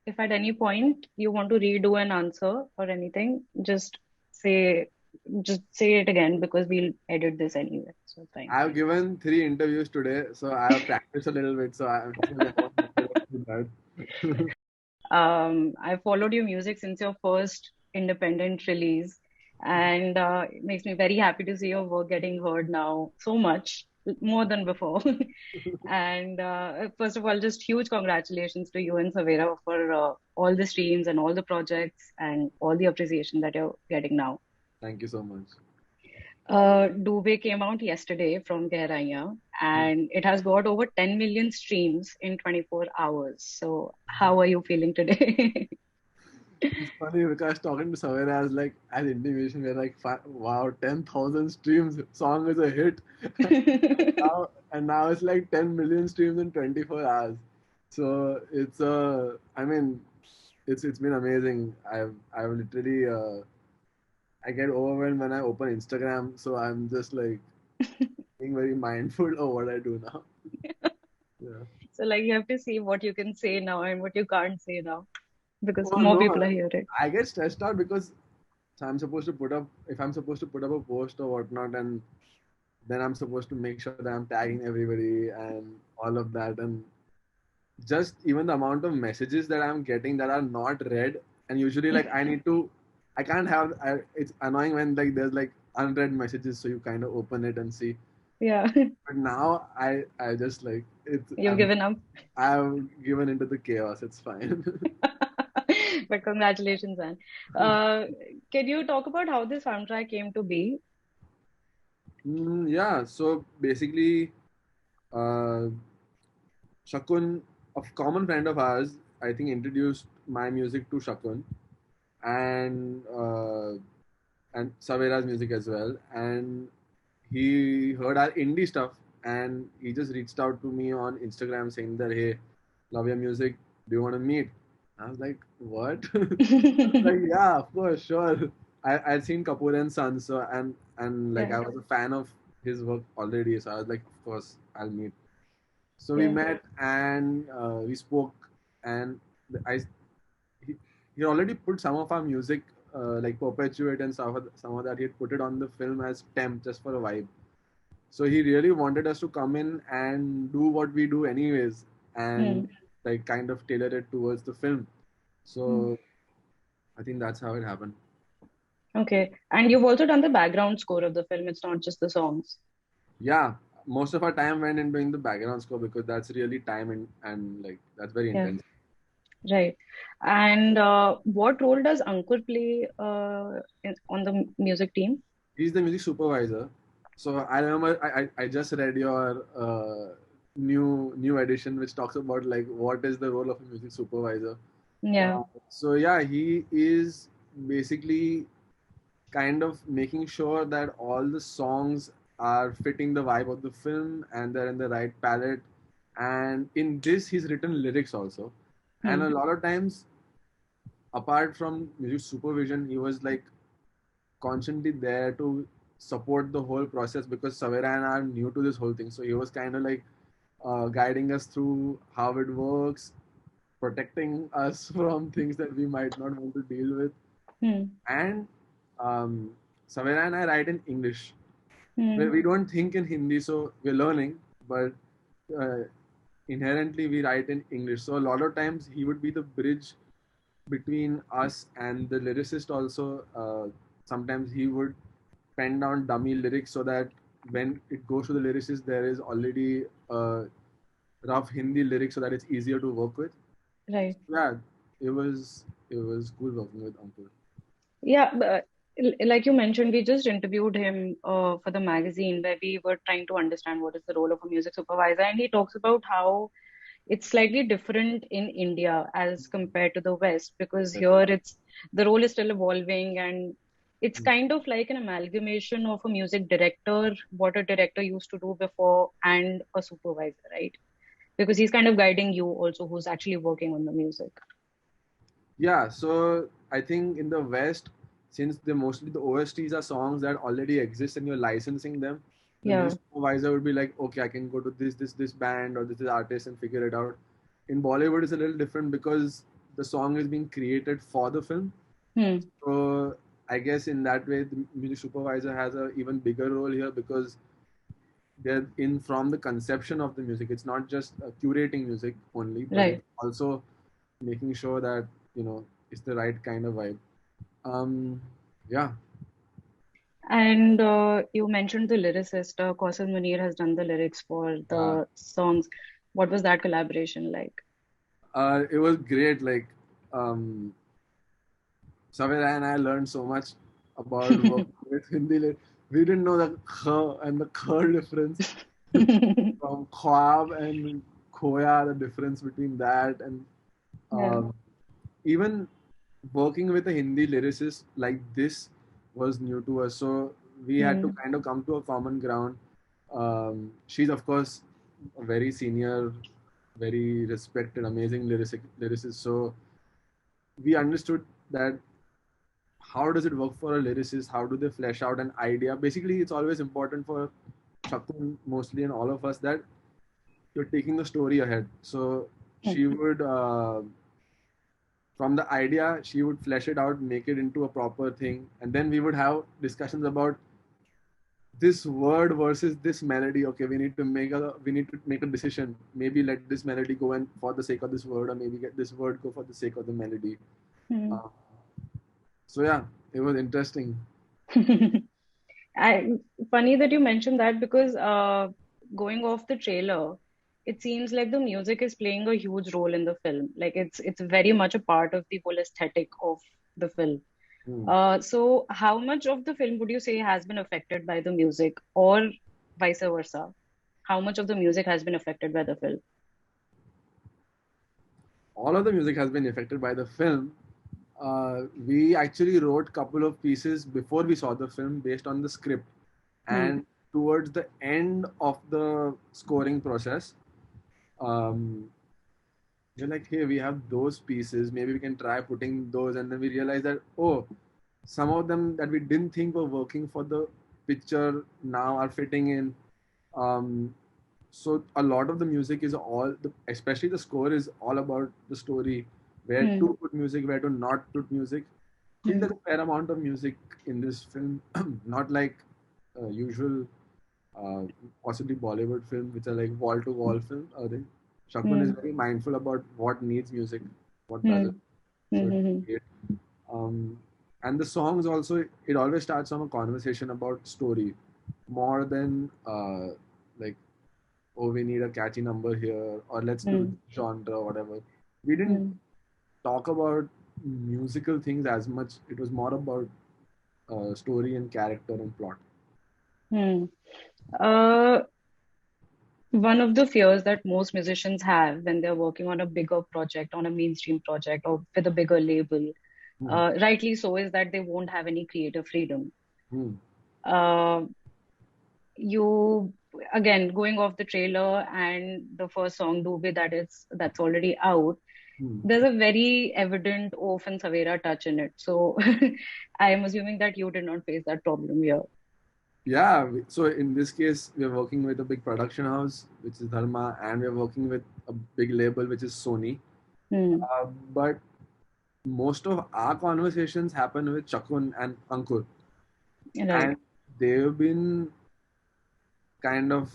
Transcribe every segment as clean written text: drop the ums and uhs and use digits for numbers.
if at any point you want to redo an answer or anything, say just say it again because we'll edit this anyway. So it's fine. I've given 3 interviews today, so I have practiced a little bit. So I'm not do that. I followed your music since your first independent release, and it makes me very happy to see your work getting heard now so much more than before. And first of all, just huge congratulations to you and Savera for all the streams and all the projects and all the appreciation that you're getting now. Thank you so much. Dube came out yesterday from Gehraaiyan, and it has got over 10 million streams in 24 hours. So, how are you feeling today? It's funny because talking to Savera as like as intimation, we're like, wow, 10,000 streams, song is a hit. And now it's like 10 million streams in 24 hours. So I mean, it's been amazing. I've literally I get overwhelmed when I open Instagram, so I'm just like being very mindful of what I do now. Yeah. So, like, you have to see what you can say now and what you can't say now because Oh more no, people are hearing. I get stressed out because if I'm supposed to put up a post or whatnot, and then I'm supposed to make sure that I'm tagging everybody and all of that, and just even the amount of messages that I'm getting that are not read, and usually like I can't have, it's annoying when like there's like unread messages, so you kind of open it and see. Yeah, But now I just like you've given up. I've given into the chaos. It's fine. But congratulations, man. Uh, can you talk about how this soundtrack came to be? Yeah. So basically, uh, Shakun, a common friend of ours, I think introduced my music to Shakun and Savera's music as well. And he heard our indie stuff and he just reached out to me on Instagram saying that, hey, love your music. Do you want to meet? I was like, what? Like, yeah, of course, sure. I'd seen Kapoor and Sons, so and like Yeah, I was a fan of his work already, so I was like, of course, I'll meet. So we yeah. met and we spoke, and I he, he already put some of our music like Perpetuate and some of that. He had put it on the film as temp just for a vibe. So he really wanted us to come in and do what we do anyways, and Hmm. like kind of tailor it towards the film. Hmm. So I think that's how it happened. Okay. And you've also done the background score of the film. It's not just the songs. Yeah, most of our time went in doing the background score because that's really time and like that's very Yeah, intense. right. And what role does Ankur play on the music team? He's the music supervisor. So I remember I just read your new edition which talks about like what is the role of a music supervisor. Yeah. So yeah, he is basically kind of making sure that all the songs are fitting the vibe of the film and they're in the right palette. And in this, he's written lyrics also. And a Hmm. lot of times, apart from music supervision, he was like constantly there to support the whole process because Savera and I are new to this whole thing. So he was kind of like guiding us through how it works, protecting us from things that we might not want to deal with. Hmm. And Savera and I write in English. Hmm. We don't think in Hindi, so we're learning, but uh, inherently we write in English. So a lot of times he would be the bridge between us and the lyricist also. Sometimes he would pen down dummy lyrics so that when it goes to the lyricist, there is already a rough Hindi lyric so that it's easier to work with. Right. Yeah, it was cool working with Uncle. Yeah, but, like you mentioned, we just interviewed him for the magazine where we were trying to understand what is the role of a music supervisor, and he talks about how it's slightly different in India as compared to the West because here it's the role is still evolving and it's kind of like an amalgamation of a music director, what a director used to do before, and a supervisor, right? Because he's kind of guiding you also who's actually working on the music. Yeah, so I think in the West, since mostly the OSTs are songs that already exist and you're licensing them, the Yeah. music supervisor would be like, okay, I can go to this band or this artist and figure it out. In Bollywood, it's a little different because the song is being created for the film. So I guess in that way, the music supervisor has a even bigger role here, because they're in from the conception of the music. It's not just curating music only, but Right. it's also making sure that it's the right kind of vibe. Yeah. And you mentioned the lyricist, Kausal Munir has done the lyrics for Yeah. the songs. What was that collaboration like? It was great. Like, um, Savera and I learned so much about working with Hindi. We didn't know the kh and the kh difference from khwab and khoya, the difference between that, and Yeah. um, even working with a Hindi lyricist like this was new to us. So we had to Hmm. kind of come to a common ground. She's of course a very senior, very respected, amazing lyricist. So we understood that how does it work for a lyricist? How do they flesh out an idea? Basically, it's always important for Shakun mostly and all of us that you're taking the story ahead. So she would, from the idea, she would flesh it out, make it into a proper thing, and then we would have discussions about this word versus this melody. Okay, we need to make a decision. Maybe let this melody go and for the sake of this word, or maybe get this word go for the sake of the melody. Hmm. Uh, so yeah, it was interesting. I, funny that you mentioned that because going off the trailer, it seems like the music is playing a huge role in the film. Like it's very much a part of the whole aesthetic of the film. Hmm. So how much of the film would you say has been affected by the music, or vice versa? How much of the music has been affected by the film? All of the music has been affected by the film. We actually wrote a couple of pieces before we saw the film based on the script, Hmm. and towards the end of the scoring process, um, we're like, hey, we have those pieces. Maybe we can try putting those, and then we realized that some of them that we didn't think were working for the picture now are fitting in. Um, so a lot of the music is especially the score is all about the story, where Hmm. to put music, where to not put music. I feel Hmm. there's a fair amount of music in this film, not like usual, uh, possibly Bollywood film, which are like wall to wall film. I think Shakun is Hmm. very mindful about what needs music, what Hmm. doesn't. Hmm. So it's Hmm. great. Um, and the songs also, it always starts from a conversation about story more than like, oh, we need a catchy number here, or let's do Hmm. this genre or whatever. We didn't Hmm. talk about musical things as much. It was more about story and character and plot. Hmm. Uh, One of the fears that most musicians have when they're working on a bigger project, on a mainstream project, or with a bigger label, Hmm. rightly so, is that they won't have any creative freedom. Hmm. Uh, you again going off the trailer and the first song Dube that's already out. Hmm. There's a very evident OAFF and Savera touch in it. So I am assuming that you did not face that problem here. Yeah, so in this case, we're working with a big production house, which is Dharma, and we're working with a big label, which is Sony. Hmm. But most of our conversations happen with Chakun and Ankur, Right. and they've been kind of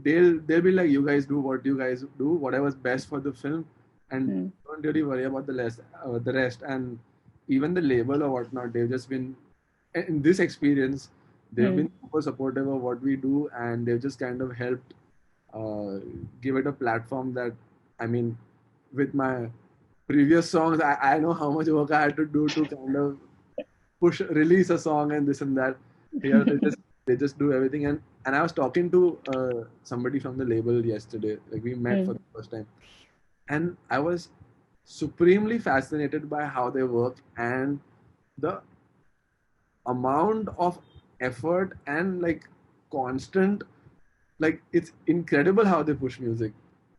they'll be like, you guys do what you guys do, whatever's best for the film, and Hmm. don't really worry about the rest. And even the label or whatnot, they've just been in this experience, they've Hmm. been super supportive of what we do, and they've just kind of helped uh, give it a platform that, I mean, with my previous songs, I know how much work I had to do to kind of release a song and this and that. Here they just do everything. And I was talking to somebody from the label yesterday. Like, we met for Hmm. the first time, and I was supremely fascinated by how they work and the amount of effort and like constant, like, it's incredible how they push music.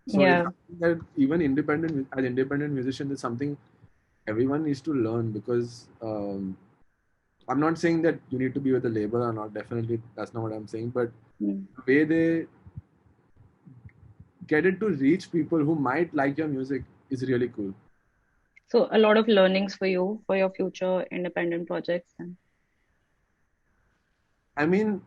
So it's Yeah. something that even independent musician is something everyone needs to learn, because I'm not saying that you need to be with a label or not. Definitely, that's not what I'm saying. But Hmm. the way they get it to reach people who might like your music is really cool. So a lot of learnings for you for your future independent projects. And I mean,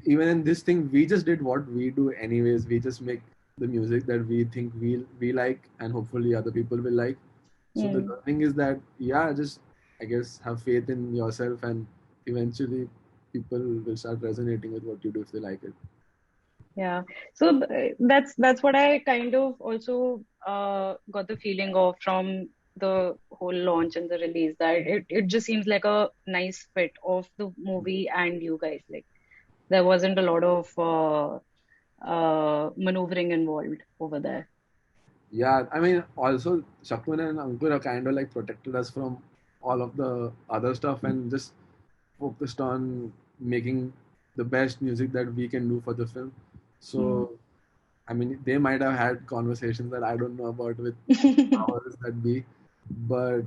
even in this thing, we just did what we do anyways. We just make the music that we think we like, and hopefully other people will like. So the mm, learning is that, yeah, just I guess have faith in yourself, and eventually people will start resonating with what you do if they like it. yeah. So that's what I kind of also got the feeling of from the whole launch and the release, that it just seems like a nice fit of the movie and you guys. Like there wasn't a lot of maneuvering involved over there. Yeah, I mean, also Shakun and Ankur are kind of like protected us from all of the other stuff and just focused on making the best music that we can do for the film. Mm. So, I mean, they might have had conversations that I don't know about with powers that be, but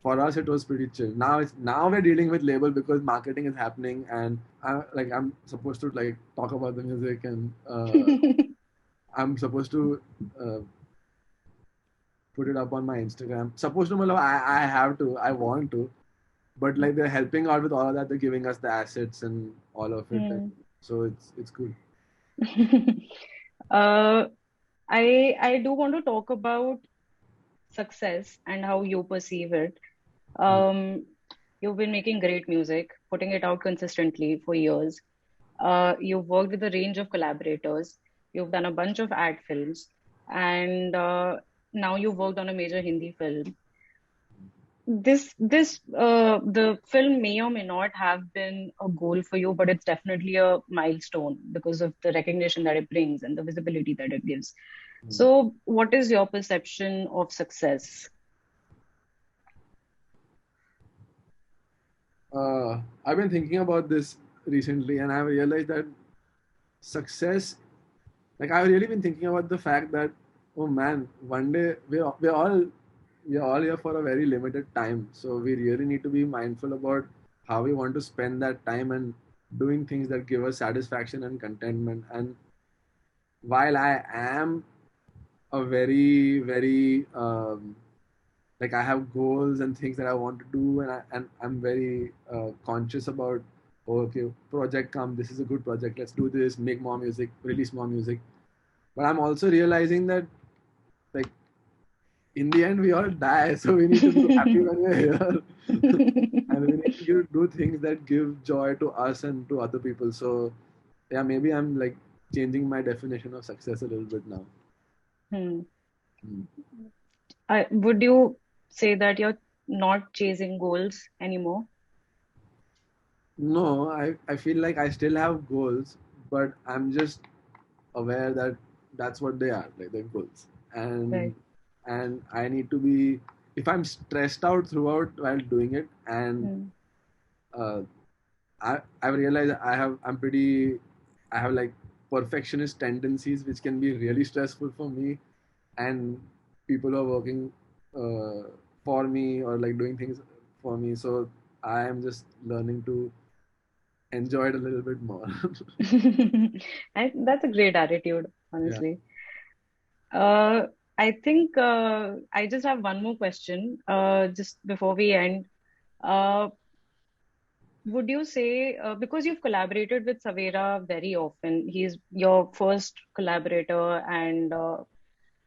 for us it was pretty chill. Now we're dealing with label because marketing is happening, and I'm supposed to like talk about the music, and I'm supposed to uh, put it up on my Instagram. Supposed to, matlab, I have to, I want to, but like they're helping out with all of that. They're giving us the assets and all of it, and Mm. so it's cool. uh, I do want to talk about success and how you perceive it. Um, you've been making great music, putting it out consistently for years. You've worked with a range of collaborators. You've done a bunch of ad films, and now you've worked on a major Hindi film. The film may or may not have been a goal for you, but it's definitely a milestone because of the recognition that it brings and the visibility that it gives. So, what is your perception of success? I've been thinking about this recently, and I've realized that success, like I've really been thinking about the fact that, oh man, one day we're all here for a very limited time, so we really need to be mindful about how we want to spend that time and doing things that give us satisfaction and contentment. And while I am a very like I have goals and things that I want to do, and I'm very conscious about, oh, okay, project come, this is a good project, let's do this, make more music, release more music. But I'm also realizing that, like, in the end we all die, so we need to be happy when we're here. And we need to do things that give joy to us and to other people. So yeah, maybe I'm like changing my definition of success a little bit now. Hmm. Mm. Would you say that you're not chasing goals anymore? No, I feel like I still have goals, but I'm just aware that that's what they are, like they're goals. Right. And I need to be, if I'm stressed out throughout while doing it, and Hmm. uh, I've realized I have like perfectionist tendencies which can be really stressful for me, and people are working for me or like doing things for me. So I am just learning to enjoy it a little bit more. That's a great attitude, Yeah. honestly. I think I just have one more question, just before we end. Uh, would you say, because you've collaborated with Savera very often, he's your first collaborator, and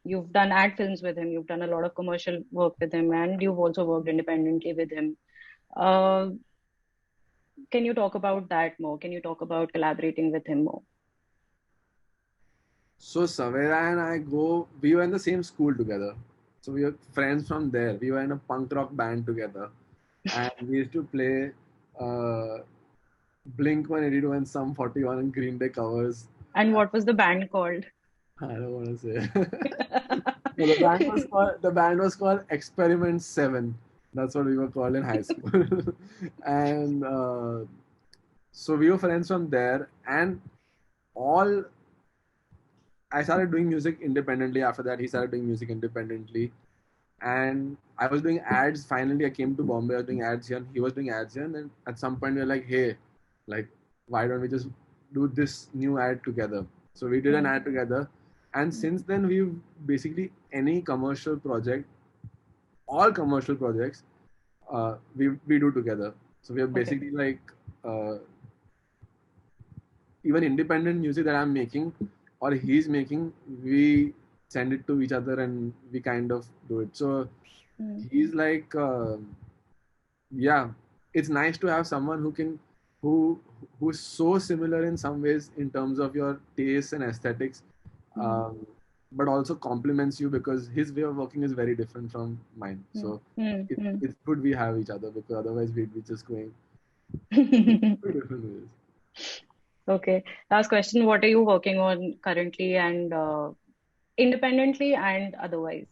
you've done ad films with him, you've done a lot of commercial work with him, and you've also worked independently with him. Uh, can you talk about that more? Can you talk about collaborating with him more? So Savera and we were in the same school together. So we were friends from there. We were in a punk rock band together. And we used to play uh, Blink 182 and Sum 41 and Green Day covers. And what was the band called? I don't want to say. No, the band was called Experiment 7. That's what we were called in high school. And so we were friends from there. And all I started doing music independently. After that, he started doing music independently. And I was doing ads. Finally, I came to Bombay. I was doing ads here, and he was doing ads here. And then at some point, we were like, "Hey, like, why don't we just do this new ad together?" So we did an Hmm. ad together, and since then, we've basically any commercial project, all commercial projects, we do together. So we are Okay. basically like even independent music that I'm making or he's making, we send it to each other and we kind of do it. So Mm. he's like, yeah, it's nice to have someone who who's so similar in some ways in terms of your tastes and aesthetics, Mm. but also complements you because his way of working is very different from mine. Mm. So Mm. it's good we have each other because otherwise we'd be just going Mm. different ways. Okay. Last question. What are you working on currently and independently and otherwise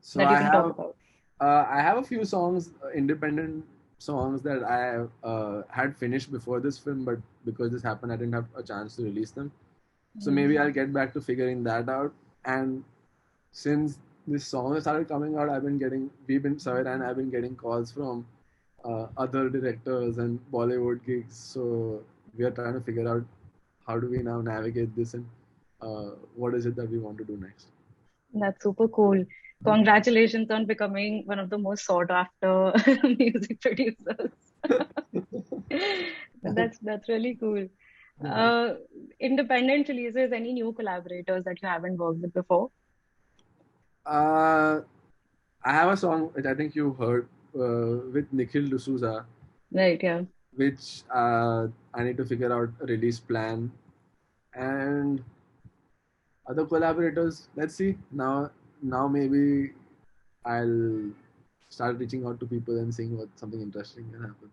So that you can talk about? I have a few songs, independent songs that I had finished before this film, but because this happened, I didn't have a chance to release them. So Mm. maybe I'll get back to figuring that out. And since this song has started coming out, Savera and I've been getting calls from other directors and Bollywood gigs. So we are trying to figure out how do we now navigate this and what is it that we want to do next. That's super cool. Congratulations on becoming one of the most sought after music producers. That's really cool. Uh, Independent releases, any new collaborators that you haven't worked with before? Uh, I have a song which I think you heard with Nikhil D'Souza, Right, yeah. which I need to figure out a release plan and other collaborators. Let's see now. Now maybe I'll start reaching out to people and seeing what something interesting can happen.